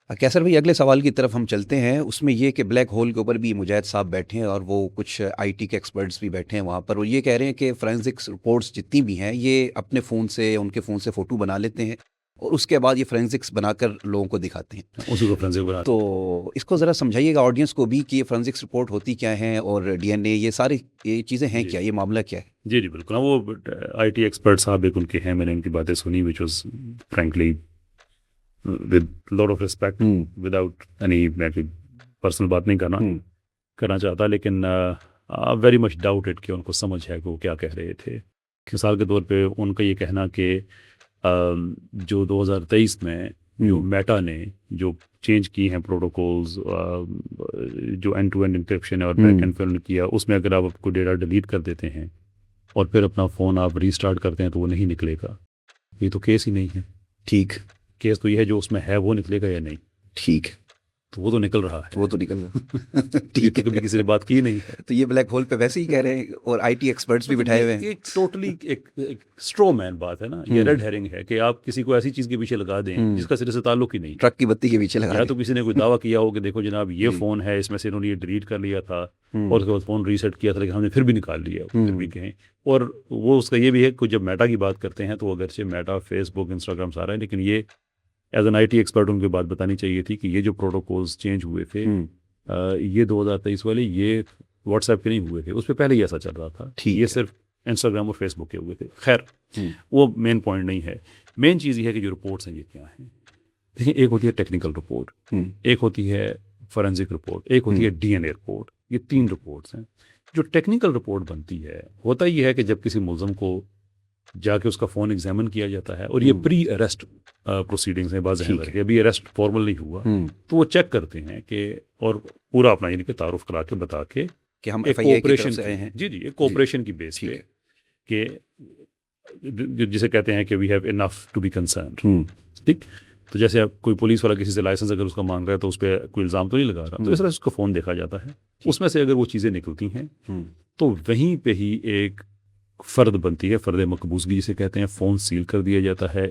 کیسر بھائی اگلے سوال کی طرف ہم چلتے ہیں. اس میں یہ کہ بلیک ہول کے اوپر بھی مجاہد صاحب بیٹھے ہیں اور وہ کچھ آئی ٹی کے ایکسپرٹس بھی بیٹھے ہیں وہاں پر, اور یہ کہہ رہے ہیں کہ فورینزکس رپورٹس جتنی بھی ہیں یہ اپنے فون سے, ان کے فون سے فوٹو بنا لیتے ہیں اور اس کے بعد یہ فورینزکس بنا کر لوگوں کو دکھاتے ہیں. اسی کو فرینزک بنا. تو اس کو ذرا سمجھائیے گا آڈینس کو بھی کہ یہ فورینزکس رپورٹ ہوتی کیا ہیں اور ڈی این اے یہ ساری یہ چیزیں ہیں کیا, یہ معاملہ کیا ہے؟ جی بالکل. وہ آئی ٹی ایکسپرٹ صاحب ایک ان کے ہیں, میں نے ان کی باتیں سنی which was frankly with lot of respect, without any personal بات نہیں کرنا چاہتا, لیکن ویری مچ ڈاؤٹڈ کہ ان کو سمجھ ہے کہ وہ کیا کہہ رہے تھے. مثال کے طور پہ ان کا یہ کہنا کہ جو 2023 میں جو میٹا نے جو چینج کی ہیں پروٹوکولز, جو اینڈ ٹو اینڈ انکرپشن اور بیک اینڈ فل کیا, اس میں اگر آپ کوئی ڈیٹا ڈیلیٹ کر دیتے ہیں اور پھر اپنا فون آپ ریسٹارٹ کرتے ہیں تو وہ نہیں نکلے گا. یہ تو کیس ہی نہیں ہے. ٹھیک, کیس تو یہ ہے جو اس میں ہے وہ نکلے گا یا نہیں. ٹھیک, تو وہ تو نکل رہا ہے, وہ تو نکل رہا ہے. ٹھیک ہے, کبھی کسی نے بات کی نہیں ہے. تو یہ بلیک ہول پہ ویسے ہی کہہ رہے ہیں اور آئی ٹی ایکسپرٹس بھی بٹھائے ہوئے ہیں. ایک ٹوٹلی ایک اسٹرو مین بات ہے نا, یہ ریڈ ہیرنگ ہے کہ آپ کسی کو ایسی چیز کے پیچھے لگا دیں جس کا سرے سے تعلق ہی نہیں. ٹرک کی بتی کے پیچھے لگا, یا تو کسی نے کوئی دعویٰ کیا ہو کہ دیکھو جناب یہ فون ہے, اس میں سے انہوں نے یہ ڈیلیٹ کر لیا تھا اور اس کے بعد فون ریسیٹ کیا تھا لیکن ہم نے پھر بھی نکال لیا, پھر بھی کہیں. اور وہ اس کا یہ بھی ہے کہ جب میٹا کی بات کرتے ہیں تو اگرچہ میٹا, فیس بک, انسٹاگرام سارا ہے, لیکن یہ as an I T expert in کی بات بتانی چاہیے تھی کہ یہ جو پروٹوکولز چینج ہوئے تھے یہ 2023 والے یہ واٹس ایپ کے نہیں ہوئے تھے, اس پہ پہلے ہی ایسا چل رہا تھا. یہ صرف انسٹاگرام اور فیس بک کے ہوئے تھے. خیر وہ مین پوائنٹ نہیں ہے. مین چیز یہ ہے کہ جو رپورٹس ہیں یہ کیا ہیں. دیکھیں, ایک ہوتی ہے ٹیکنیکل رپورٹ, ایک ہوتی ہے فورینزک رپورٹ, ایک ہوتی ہے ڈی این اے رپورٹ. یہ 3 رپورٹس ہیں. جو ٹیکنیکل رپورٹ بنتی ہے ہوتا یہ ہے کہ جب کسی ملزم کو جا کے اس کا فون ایگزامن کیا جاتا ہے, اور یہ پری اریسٹ پروسیڈنگز ہیں, بعض ہیں ابھی اریسٹ فارمل نہیں ہوا, تو وہ چیک کرتے ہیں کہ اور پورا اپنا یعنی کہ تعارف کرا کے بتا کے کہ ہم کوپریشن سے ہیں. جی ایک کوپریشن کی بیس پہ کہ جسے کہتے ہیں کہ we have enough to be concerned. ٹھیک, تو جیسے اب کوئی پولیس والا کسی سے لائسنس اگر اس کا مانگ رہا ہے تو اس پہ کوئی الزام تو نہیں لگا رہا, تو اس طرح اس کا فون دیکھا جاتا ہے. اس میں سے اگر وہ چیزیں نکلتی ہیں تو وہیں پہ ہی ایک فرد بنتی ہے, فرد مقبوضگی جسے کہتے ہیں. فون سیل کر دیا جاتا ہے,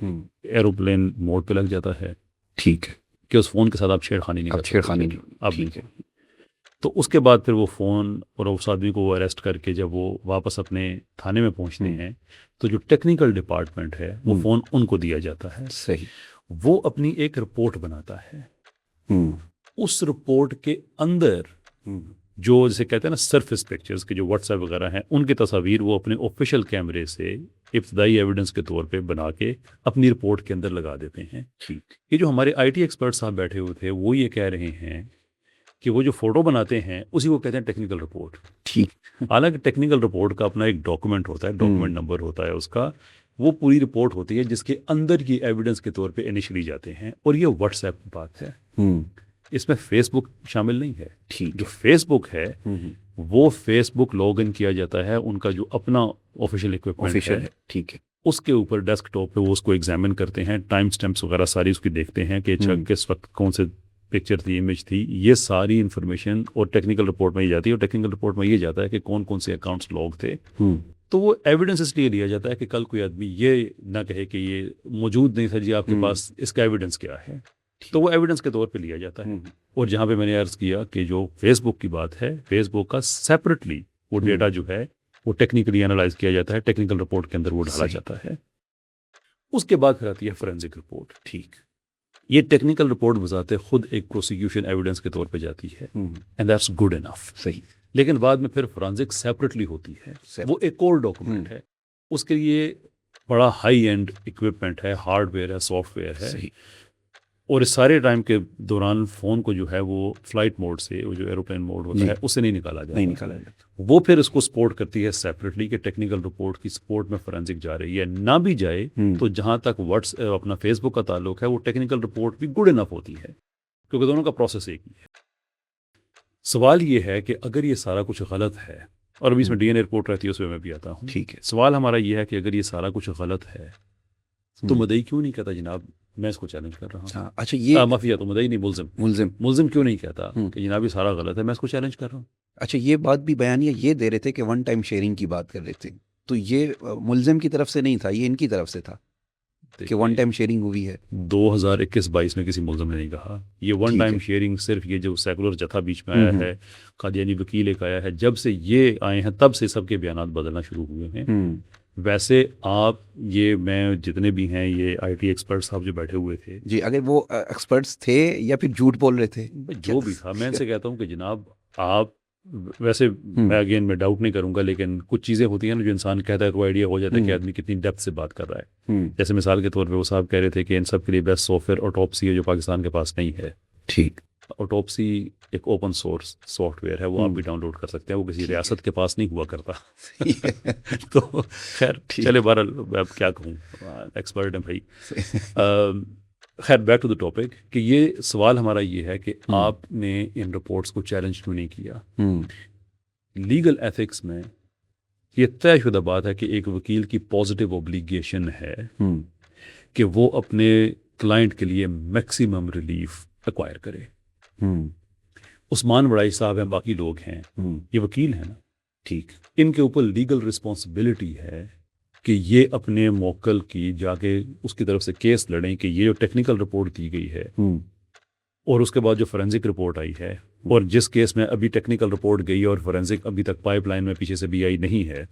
ایروپلین موڈ پہ لگ جاتا ہے. ٹھیک ہے, کہ اس فون کے ساتھ آپ چھیڑخانی نہیں کرتے. تو اس کے بعد پھر وہ فون اور اس آدمی کو وہ اریسٹ کر کے جب وہ واپس اپنے تھانے میں پہنچتے ہیں تو جو ٹیکنیکل ڈپارٹمنٹ ہے وہ فون ان کو دیا جاتا ہے. صحیح. وہ اپنی ایک رپورٹ بناتا ہے. اس رپورٹ کے اندر جو جسے کہتے ہیں نا سرفیس پکچرز کے جو واٹس ایپ وغیرہ ہیں, ان کی تصاویر وہ اپنے آفیشیل کیمرے سے ابتدائی ایویڈنس کے طور پہ بنا کے اپنی رپورٹ کے اندر لگا دیتے ہیں. یہ جو ہمارے آئی ٹی ایکسپرٹ صاحب بیٹھے ہوئے تھے وہ یہ کہہ رہے ہیں کہ وہ جو فوٹو بناتے ہیں اسی کو کہتے ہیں ٹیکنیکل رپورٹ. ٹھیک, حالانکہ ٹیکنیکل رپورٹ کا اپنا ایک ڈاکومنٹ ہوتا ہے, ڈاکومنٹ نمبر ہوتا ہے اس کا, وہ پوری رپورٹ ہوتی ہے جس کے اندر یہ ایویڈنس کے طور پہ انیشلی جاتے ہیں. اور یہ واٹس ایپ کی بات ہے, اس میں فیس بک شامل نہیں ہے. جو فیس بک ہے وہ فیس بک لاگ ان کیا جاتا ہے, ان کا جو اپنا آفیشیل اکوپمنٹ ہے. ٹھیک ہے, اس کے اوپر ڈیسک ٹاپ پہ وہ اس کو ایگزامن کرتے ہیں, ٹائم سٹیمپس وغیرہ ساری اس کی دیکھتے ہیں کہ اچھا کس وقت کون سے پکچر تھی, امیج تھی. یہ ساری انفارمیشن اور ٹیکنیکل رپورٹ میں یہ جاتی ہے, اور ٹیکنیکل رپورٹ میں یہ جاتا ہے کہ کون کون سے اکاؤنٹس لاگ تھے. تو وہ ایویڈنس اس لیے لیا جاتا ہے کہ کل کوئی آدمی یہ نہ کہے کہ یہ موجود نہیں تھا جی آپ کے پاس, اس کا ایویڈنس کیا ہے. تو وہ ایویڈنس کے طور پہ لیا جاتا ہے. اور جہاں پہ میں نے عرض کیا کہ جو فیس بک کی بات ہے, فیس بک کا سیپریٹلی وہ ڈیٹا جو ہے وہ ٹیکنیکلی انالائز کیا جاتا ہے, ٹیکنیکل رپورٹ کے اندر وہ ڈالا جاتا ہے. اس کے بعد پھر آتی ہے فورینزک رپورٹ. ٹھیک, یہ ٹیکنیکل رپورٹ بذات خود ایک پروسیکیوشن ایویڈنس کے طور پہ جاتی ہے, اینڈ دیٹس گڈ انف. صحیح. لیکن بعد میں پھر فورینزک سیپریٹلی ہوتی ہے, وہ ایک اور ڈاکومنٹ ہے. اس کے لیے بڑا ہائی اینڈ اکوپمنٹ ہے, ہارڈ ویئر ہے, سافٹ ویئر ہے. صحیح. اور اس سارے ٹائم کے دوران فون کو جو ہے وہ فلائٹ موڈ سے, وہ جو ایروپلین موڈ ہوتا ہے اس سے نہیں نکالا جاتا. وہ پھر اس کو سپورٹ کرتی ہے سیپریٹلی کہ ٹیکنیکل رپورٹ کی سپورٹ میں فورینزک جا رہی ہے. نہ بھی جائے تو جہاں تک واٹس اپنا فیس بک کا تعلق ہے وہ ٹیکنیکل رپورٹ بھی گڈ انف ہوتی ہے, کیونکہ دونوں کا پروسیس ایک ہی ہے. سوال یہ ہے کہ اگر یہ سارا کچھ غلط ہے, اور ابھی اس میں ڈی این اے رپورٹ رہتی ہے اس میں میں بھی آتا ہوں. ٹھیک ہے. سوال ہمارا یہ ہے کہ اگر یہ سارا کچھ غلط ہے تو مدعی کیوں نہیں کہتا جناب میں اس کو چیلنج کر رہا ہوں. اچھا, یہ مافیا تو مدعی نہیں, ملزم کیوں نہیں کہتا کہ جناب یہ سارا غلط ہے, میں اس کو چیلنج کر رہا ہوں. اچھا, یہ بات بھی بیانیہ یہ دے رہے تھے کہ ون ٹائم شیئرنگ کی بات کر رہے تھے, تو یہ ملزم کی طرف سے نہیں تھا, یہ ان کی طرف سے تھا. کہ ون ٹائم شیئرنگ ہوئی ہے؟ 2021-22 میں کسی ملزم نے نہیں کہا. یہ ون ٹائم شیئرنگ صرف یہ جو سیکولر جتھا بیچ میں آیا ہے, قادیانی وکیل ایک آیا ہے, جب سے یہ آئے ہیں تب سے سب کے بیانات بدلنا شروع ہوئے ہیں. ویسے آپ یہ میں جتنے بھی ہیں یہ آئی ٹی ایکسپرٹ صاحب جو بیٹھے ہوئے تھے جی, اگر وہ ایکسپرٹس تھے یا پھر جھوٹ بول رہے تھے, جو بھی تھا, میں ان سے کہتا ہوں کہ جناب آپ ویسے میں ڈاؤٹ نہیں کروں گا, لیکن کچھ چیزیں ہوتی ہیں نا جو انسان کہتا ہے تو آئیڈیا ہو جاتا ہے کہ آدمی کتنی ڈیپتھ سے بات کر رہا ہے. جیسے مثال کے طور پہ وہ صاحب کہہ رہے تھے کہ ان سب کے لیے بیسٹ سافٹ ویئر آٹوپسی ہے جو پاکستان کے پاس نہیں ہے. ٹھیک, آٹوپسی ایک اوپن سورس سافٹ ویئر ہے, وہ آپ بھی ڈاؤن لوڈ کر سکتے ہیں, وہ کسی ریاست کے پاس نہیں ہوا کرتا. تو خیر چلے بہرحال اب کیا کہوں, ایکسپرٹ ہیں بھائی. خیر بیک ٹو دا ٹاپک کہ یہ سوال ہمارا یہ ہے کہ آپ نے ان رپورٹس کو چیلنج کیوں نہیں کیا. لیگل ایتھکس میں یہ طے شدہ بات ہے کہ ایک وکیل کی پازیٹیو اوبلیگیشن ہے کہ وہ اپنے کلائنٹ کے لیے میکسیمم ریلیف ایکوائر کرے. عثمان وڑائی صاحب ہیں, باقی لوگ ہیں, یہ وکیل ہیں نا, ٹھیک, ان کے اوپر لیگل رسپانسبلٹی ہے کہ یہ اپنے موکل کی جا کے اس کی طرف سے کیس لڑیں کہ یہ جو ٹیکنیکل رپورٹ دی گئی ہے اور اس کے بعد جو فورینزک رپورٹ آئی ہے, اور جس کیس میں ابھی ٹیکنیکل رپورٹ گئی اور فورینزک ابھی تک پائپ لائن میں پیچھے سے بھی آئی نہیں ہے,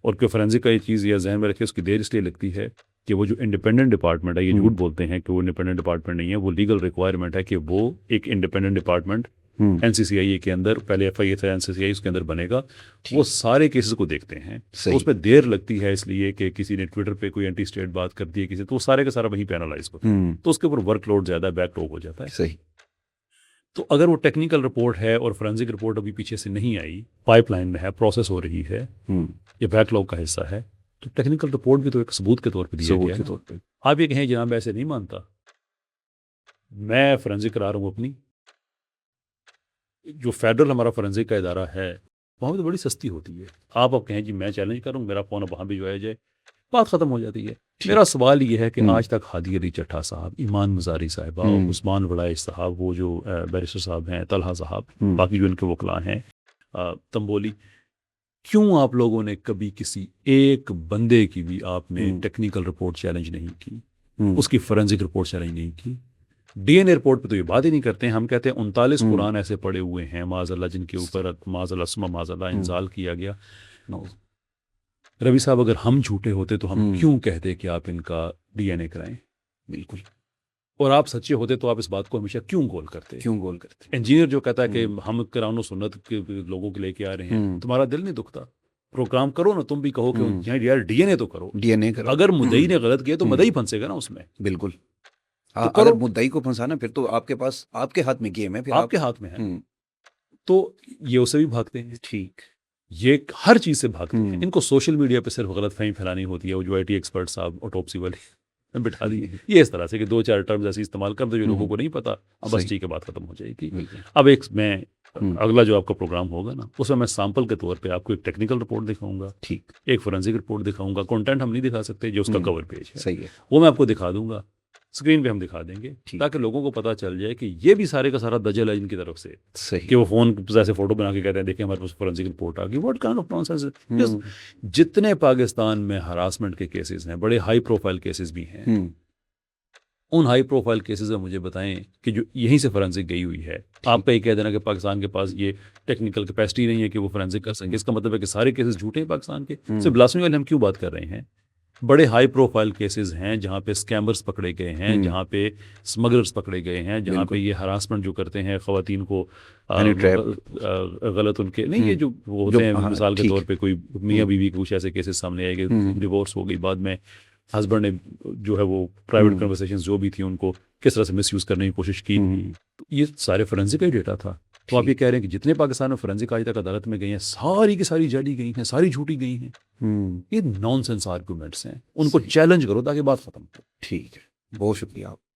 اور کہ فورینزک کا یہ چیز یہ ذہن میں رکھے, اس کی دیر اس لیے لگتی ہے کہ وہ جو انڈیپینڈنٹ ڈپارٹمنٹ ہے, یہ جھوٹ بولتے ہیں کہ وہ انڈیپینڈنٹ ڈپارٹمنٹ نہیں ہے, وہ لیگل ریکوائرمنٹ ہے کہ وہ ایک انڈیپینڈنٹ ڈپارٹمنٹ این سی سی آئی اے کے اندر, پہلے ایف آئی اے تھا این سی سی آئی, اس کے اندر بنے گا, وہ سارے کیسز کو دیکھتے ہیں. تو اس پہ دیر لگتی ہے اس لیے کہ کسی نے ٹویٹر پہ کوئی اینٹی اسٹیٹ بات کر دی ہے کسی, تو وہ سارے کا سارا وہیں پہ انالائز ہوتا ہے, تو اس کے اوپر ورک لوڈ زیادہ بیک لاگ ہو جاتا ہے. صحیح. تو اگر وہ ٹیکنیکل رپورٹ ہے اور فورینزک رپورٹ ابھی پیچھے سے نہیں آئی, پائپ لائن میں ہے, پروسیس ہو رہی ہے, یہ بیک لاگ کا حصہ ہے, تو ٹیکنیکل رپورٹ بھی تو ایک ثبوت کے طور پہ دیا گیا ہے. آپ یہ کہیں جناب ایسے نہیں مانتا, میں فورینزک کرا رہا ہوں اپنی, جو فیڈرل ہمارا فورینزک کا ادارہ ہے وہاں پہ تو بڑی سستی ہوتی ہے. آپ اب کہیں جی میں چیلنج کروں, میرا فون اب وہاں بھی جو ہے جائے, بات ختم ہو جاتی ہے. میرا سوال یہ ہے کہ آج تک ہادی علی چٹھا صاحب, ایمان مزاری صاحبہ, عثمان وڑائی صاحب, وہ جو بیرسٹر صاحب ہیں, طلحہ صاحب, باقی جو ان کے وکلاء ہیں, تنبولی, کیوں آپ لوگوں نے کبھی کسی ایک بندے کی بھی آپ نے ٹیکنیکل رپورٹ چیلنج نہیں کی, اس کی فورینزک رپورٹ چیلنج نہیں کی؟ ڈی این اے رپورٹ پہ تو یہ بات ہی نہیں کرتے ہیں. ہم کہتے ہیں 39 قرآن ایسے پڑے ہوئے ہیں معاذ اللہ جن کے اوپر معاذ اللہ ثم معاذ اللہ انزال کیا گیا. روی صاحب اگر ہم جھوٹے ہوتے تو ہم کیوں کہتے کہ آپ ان کا ڈی این اے کرائیں؟ بالکل. اور آپ سچے ہوتے تو آپ اس بات کو ہمیشہ کیوں گول کرتے؟ انجینئر جو کہتا ہے کہ ہم قرآن و سنت کے لوگوں کے لے کے آ رہے ہیں, تمہارا دل نہیں دکھتا؟ پروگرام کرو نا, تم بھی کہو کہ یار ڈی این اے تو کرو. ڈی این اے کرو. اگر مدعی نے غلط کیا تو مدعی پھنسے گا نا اس میں. بالکل. اگر مدعی کو پھنسانا پھر تو آپ کے پاس, آپ کے ہاتھ میں گیم ہے, پھر آپ کے ہاتھ میں ہے. تو یہ اسے بھی بھاگتے ہیں. ٹھیک, یہ ہر چیز سے بھاگتے ہیں. ان کو سوشل میڈیا پہ صرف غلط فہمی پھیلانی ہوتی ہے. وہ جو آئی ٹی ایکسپرٹ صاحب آٹوپسی والے بٹھا دیے, یہ اس طرح سے کہ 2-4 ٹرمز ایسی استعمال کر دو جو لوگوں کو نہیں پتا, بس ٹھیک ہے بات ختم ہو جائے گی. اب ایک میں اگلا جو آپ کا پروگرام ہوگا نا, اس میں سیمپل کے طور پہ آپ کو ایک ٹیکنیکل رپورٹ دکھاؤں گا, ٹھیک, ایک فورینزک رپورٹ دکھاؤں گا. کنٹینٹ ہم نہیں دکھا سکتے, جو اس کا کور پیج ہے صحیح ہے, وہ میں آپ کو دکھا دوں گا, اسکرین پہ ہم دکھا دیں گے, تاکہ لوگوں کو پتا چل جائے کہ یہ بھی سارے کا سارا دجل ہے ان کی طرف سے. صحیح, کہ وہ فون جیسے فوٹو بنا کے کہتے ہیں دیکھیں ہمارے پاس فورینزک رپورٹ آ گئی. What kind of nonsense. جتنے پاکستان میں ہراسمنٹ کے کیسز ہیں, بڑے ہائی پروفائل کیسز بھی ہیں, ان ہائی پروفائل کیسز میں مجھے بتائیں کہ جو یہیں سے فورینزک گئی ہوئی ہے. آپ کا یہ کہہ دینا کہ پاکستان کے پاس یہ ٹیکنیکل کیپیسٹی نہیں ہے کہ وہ فورینزک کر سکیں, اس کا مطلب ہے کہ سارے کیسز جھوٹے ہیں پاکستان کے. صرف بلاسفیمی والے ہم کیوں بات کر رہے ہیں؟ بڑے ہائی پروفائل کیسز ہیں جہاں پہ اسکیمرز پکڑے گئے ہیں, جہاں پہ اسمگلرز پکڑے گئے ہیں, جہاں پہ یہ ہراسمنٹ جو کرتے ہیں خواتین کو غلط ان کے نہیں, یہ جو ہوتے ہیں مثال کے طور پہ کوئی میاں بیوی کچھ ایسے کیسز سامنے آئے گئے, ڈیورس ہو گئی, بعد میں ہسبینڈ نے جو ہے وہ پرائیویٹ کنورسیشنز جو بھی تھیں ان کو کس طرح سے مس یوز کرنے کی کوشش کی. تو یہ سارے فورینزک کا ہی ڈیٹا تھا. تو آپ یہ کہہ رہے ہیں کہ جتنے پاکستان میں فورینزک آج تک عدالت میں گئی ہیں ساری کی ساری جعلی گئی ہیں, ساری جھوٹی گئی ہیں. یہ نان سینس آرگومنٹس ہیں, ان کو چیلنج کرو تاکہ بات ختم ہو. ٹھیک ہے, بہت شکریہ آپ.